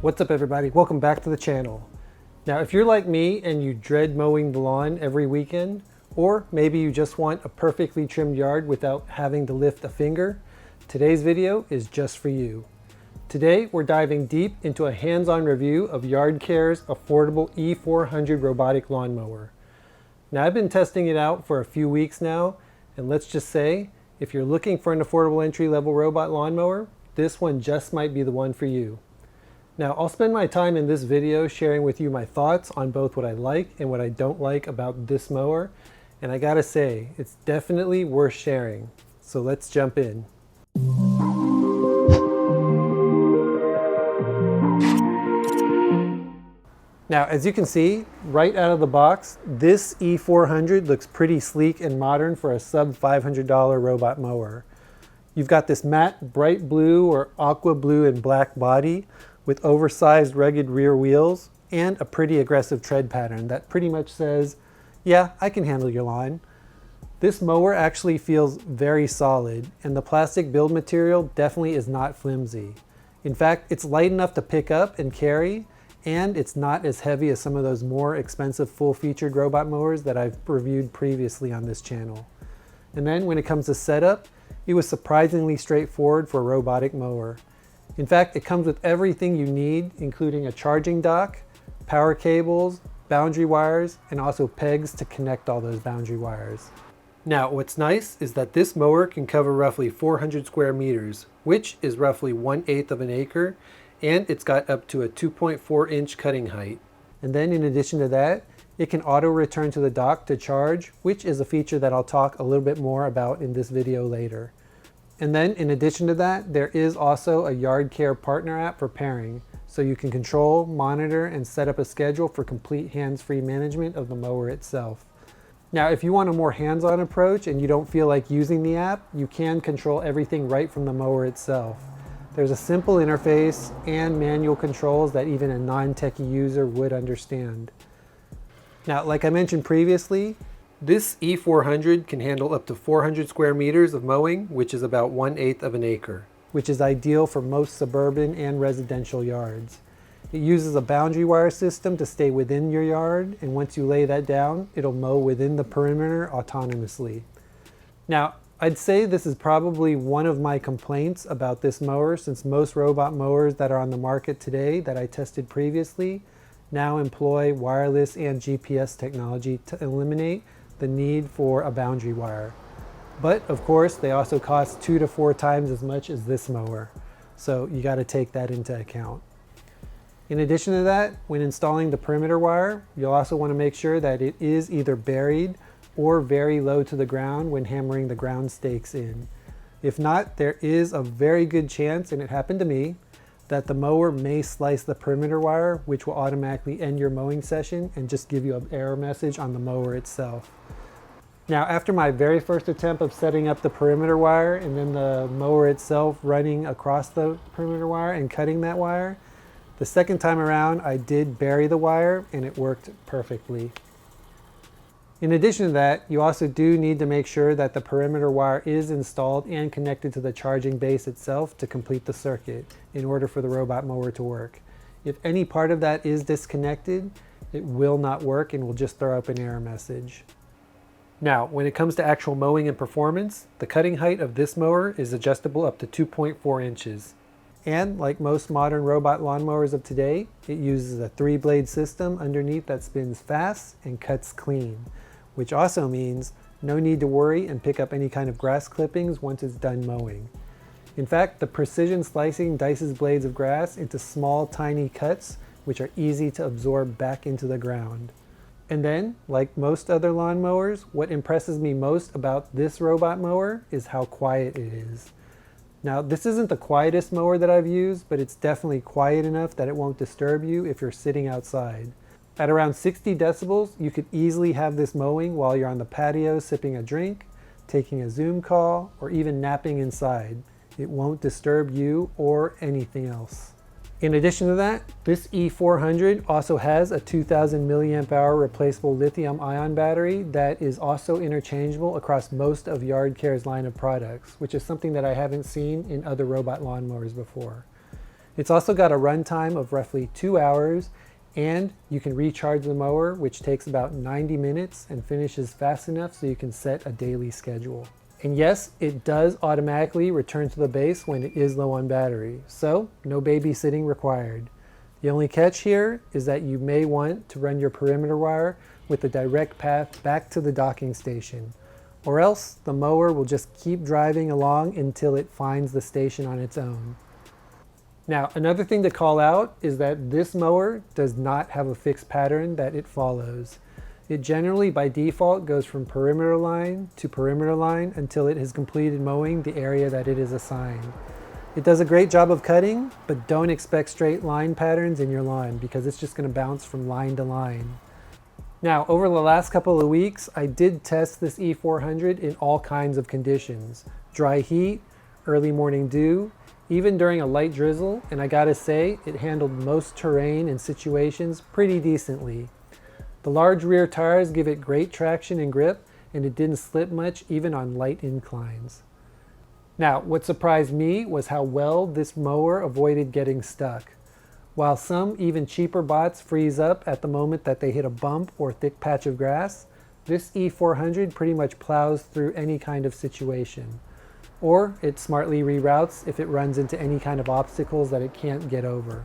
What's up everybody? Welcome back to the channel. Now if you're like me and you dread mowing the lawn every weekend, or maybe you just want a perfectly trimmed yard without having to lift a finger, today's video is just for you. Today we're diving deep into a hands-on review of Yardcare's affordable E400 robotic lawnmower. Now I've been testing it out for a few weeks now, and let's just say, if you're looking for an affordable entry-level robot lawnmower, this one just might be the one for you. Now, I'll spend my time in this video sharing with you my thoughts on both what I like and what I don't like about this mower, and I gotta say, it's definitely worth sharing. So let's jump in. Now, as you can see, right out of the box, this E400 looks pretty sleek and modern for a sub $500 robot mower. You've got this matte bright blue or aqua blue and black body, with oversized rugged rear wheels and a pretty aggressive tread pattern that pretty much says, yeah, I can handle your lawn. This mower actually feels very solid, and the plastic build material definitely is not flimsy. In fact, it's light enough to pick up and carry, and it's not as heavy as some of those more expensive full-featured robot mowers that I've reviewed previously on this channel. And then when it comes to setup, it was surprisingly straightforward for a robotic mower. In fact, it comes with everything you need, including a charging dock, power cables, boundary wires, and also pegs to connect all those boundary wires. Now, what's nice is that this mower can cover roughly 400 square meters, which is roughly 1/8 of an acre, and it's got up to a 2.4-inch cutting height. And then in addition to that, it can auto return to the dock to charge, which is a feature that I'll talk a little bit more about in this video later. And then in addition to that, there is also a Yardcare partner app for pairing, so you can control, monitor, and set up a schedule for complete hands-free management of the mower itself. Now, if you want a more hands-on approach and you don't feel like using the app, you can control everything right from the mower itself. There's a simple interface and manual controls that even a non-techie user would understand. Now, like I mentioned previously, this E400 can handle up to 400 square meters of mowing, which is about 1/8 of an acre, which is ideal for most suburban and residential yards. It uses a boundary wire system to stay within your yard, and once you lay that down, it'll mow within the perimeter autonomously. Now, I'd say this is probably one of my complaints about this mower, since most robot mowers that are on the market today that I tested previously now employ wireless and GPS technology to eliminate the need for a boundary wire. But of course, they also cost 2 to 4 times as much as this mower. So you got to take that into account. In addition to that, when installing the perimeter wire, you'll also want to make sure that it is either buried or very low to the ground when hammering the ground stakes in. If not, there is a very good chance, and it happened to me, that the mower may slice the perimeter wire, which will automatically end your mowing session and just give you an error message on the mower itself. Now, after my very first attempt of setting up the perimeter wire and then the mower itself running across the perimeter wire and cutting that wire, the second time around I did bury the wire and it worked perfectly. In addition to that, you also do need to make sure that the perimeter wire is installed and connected to the charging base itself to complete the circuit in order for the robot mower to work. If any part of that is disconnected, it will not work and will just throw up an error message. Now, when it comes to actual mowing and performance, the cutting height of this mower is adjustable up to 2.4 inches. And like most modern robot lawnmowers of today, it uses a 3-blade system underneath that spins fast and cuts clean, which also means no need to worry and pick up any kind of grass clippings once it's done mowing. In fact, the precision slicing dices blades of grass into small, tiny cuts, which are easy to absorb back into the ground. And then, like most other lawnmowers, what impresses me most about this robot mower is how quiet it is. Now, this isn't the quietest mower that I've used, but it's definitely quiet enough that it won't disturb you if you're sitting outside. At around 60 decibels, you could easily have this mowing while you're on the patio sipping a drink, taking a Zoom call, or even napping inside. It won't disturb you or anything else. In addition to that, this E400 also has a 2000 milliamp hour replaceable lithium-ion battery that is also interchangeable across most of Yardcare's line of products, which is something that I haven't seen in other robot lawnmowers before. It's also got a runtime of roughly 2 hours, and you can recharge the mower, which takes about 90 minutes and finishes fast enough so you can set a daily schedule. And yes, it does automatically return to the base when it is low on battery, so no babysitting required. The only catch here is that you may want to run your perimeter wire with a direct path back to the docking station, or else the mower will just keep driving along until it finds the station on its own. Now, another thing to call out is that this mower does not have a fixed pattern that it follows. It generally, by default, goes from perimeter line to perimeter line until it has completed mowing the area that it is assigned. It does a great job of cutting, but don't expect straight line patterns in your lawn because it's just going to bounce from line to line. Now, over the last couple of weeks, I did test this E400 in all kinds of conditions. Dry heat, early morning dew, even during a light drizzle, and I gotta say, it handled most terrain and situations pretty decently. The large rear tires give it great traction and grip, and it didn't slip much even on light inclines. Now, what surprised me was how well this mower avoided getting stuck. While some even cheaper bots freeze up at the moment that they hit a bump or thick patch of grass, this E400 pretty much plows through any kind of situation. Or it smartly reroutes if it runs into any kind of obstacles that it can't get over.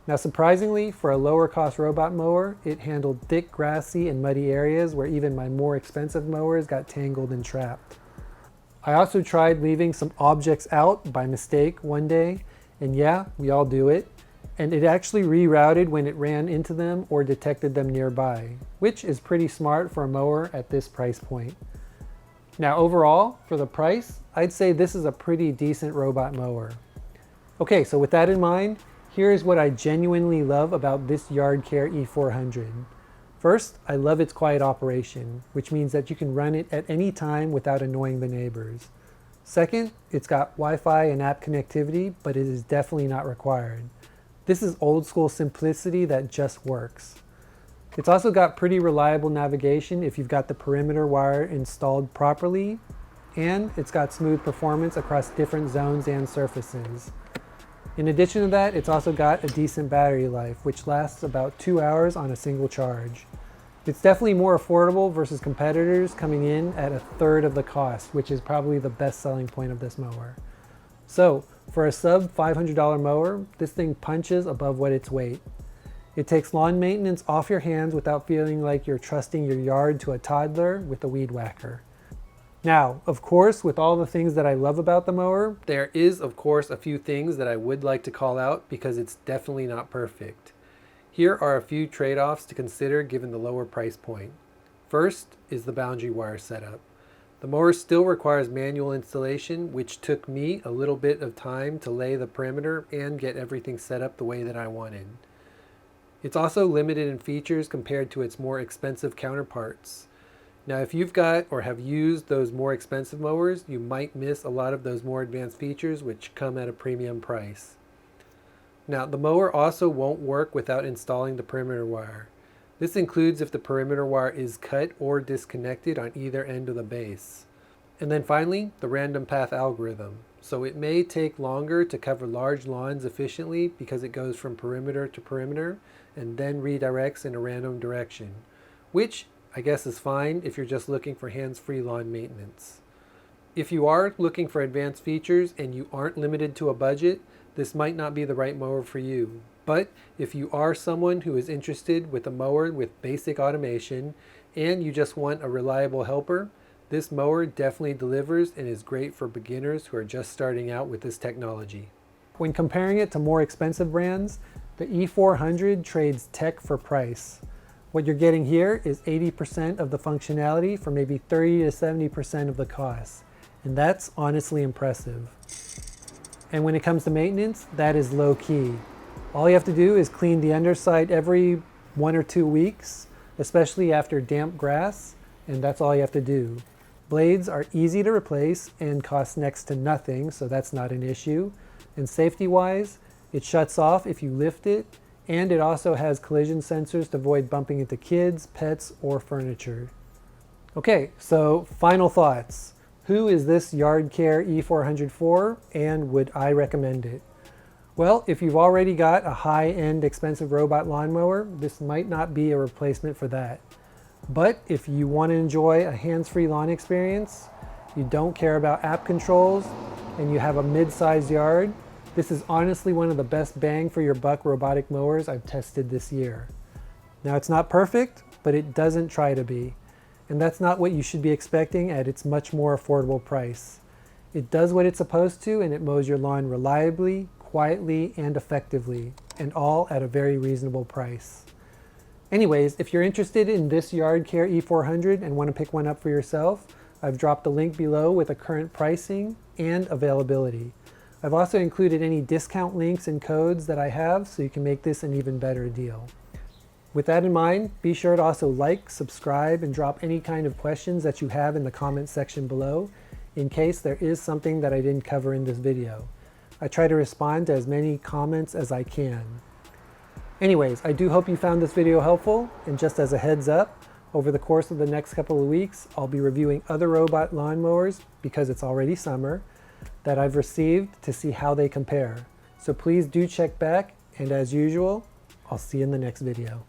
Now, surprisingly, for a lower cost robot mower, it handled thick, grassy, and muddy areas where even my more expensive mowers got tangled and trapped. I also tried leaving some objects out by mistake one day, and yeah, we all do it, and it actually rerouted when it ran into them or detected them nearby, which is pretty smart for a mower at this price point. Now overall, for the price, I'd say this is a pretty decent robot mower. Okay, so with that in mind, here's what I genuinely love about this Yardcare E400. First, I love its quiet operation, which means that you can run it at any time without annoying the neighbors. Second, it's got Wi-Fi and app connectivity, but it is definitely not required. This is old school simplicity that just works. It's also got pretty reliable navigation if you've got the perimeter wire installed properly, and it's got smooth performance across different zones and surfaces. In addition to that, it's also got a decent battery life, which lasts about 2 hours on a single charge. It's definitely more affordable versus competitors coming in at a third of the cost, which is probably the best selling point of this mower. So, for a sub $500 mower, this thing punches above what its weight. It takes lawn maintenance off your hands without feeling like you're trusting your yard to a toddler with a weed whacker. Now, of course, with all the things that I love about the mower, there is, of course, a few things that I would like to call out because it's definitely not perfect. Here are a few trade-offs to consider given the lower price point. First is the boundary wire setup. The mower still requires manual installation, which took me a little bit of time to lay the perimeter and get everything set up the way that I wanted. It's also limited in features compared to its more expensive counterparts. Now, if you've got or have used those more expensive mowers, you might miss a lot of those more advanced features which come at a premium price. Now, the mower also won't work without installing the perimeter wire. This includes if the perimeter wire is cut or disconnected on either end of the base. And then finally, the random path algorithm. So it may take longer to cover large lawns efficiently because it goes from perimeter to perimeter and then redirects in a random direction, which I guess is fine if you're just looking for hands-free lawn maintenance. If you are looking for advanced features and you aren't limited to a budget, this might not be the right mower for you. But if you are someone who is interested with a mower with basic automation and you just want a reliable helper, this mower definitely delivers and is great for beginners who are just starting out with this technology. When comparing it to more expensive brands, the E400 trades tech for price. What you're getting here is 80% of the functionality for maybe 30 to 70% of the cost. And that's honestly impressive. And when it comes to maintenance, that is low key. All you have to do is clean the underside every 1 or 2 weeks, especially after damp grass, and that's all you have to do. Blades are easy to replace and cost next to nothing, so that's not an issue. And safety-wise, it shuts off if you lift it, and it also has collision sensors to avoid bumping into kids, pets, or furniture. Okay, so final thoughts. Who is this Yardcare E400 for, and would I recommend it? Well, if you've already got a high-end expensive robot lawnmower, this might not be a replacement for that. But if you want to enjoy a hands-free lawn experience, you don't care about app controls, and you have a mid-sized yard, this is honestly one of the best bang for your buck robotic mowers I've tested this year. Now, it's not perfect, but it doesn't try to be. And that's not what you should be expecting at its much more affordable price. It does what it's supposed to, and it mows your lawn reliably, quietly, and effectively, and all at a very reasonable price. Anyways, if you're interested in this Yardcare E400 and want to pick one up for yourself, I've dropped a link below with a current pricing and availability. I've also included any discount links and codes that I have so you can make this an even better deal. With that in mind, be sure to also like, subscribe, and drop any kind of questions that you have in the comment section below in case there is something that I didn't cover in this video. I try to respond to as many comments as I can. Anyways, I do hope you found this video helpful, and just as a heads up, over the course of the next couple of weeks, I'll be reviewing other robot lawnmowers, because it's already summer, that I've received to see how they compare. So please do check back, and as usual, I'll see you in the next video.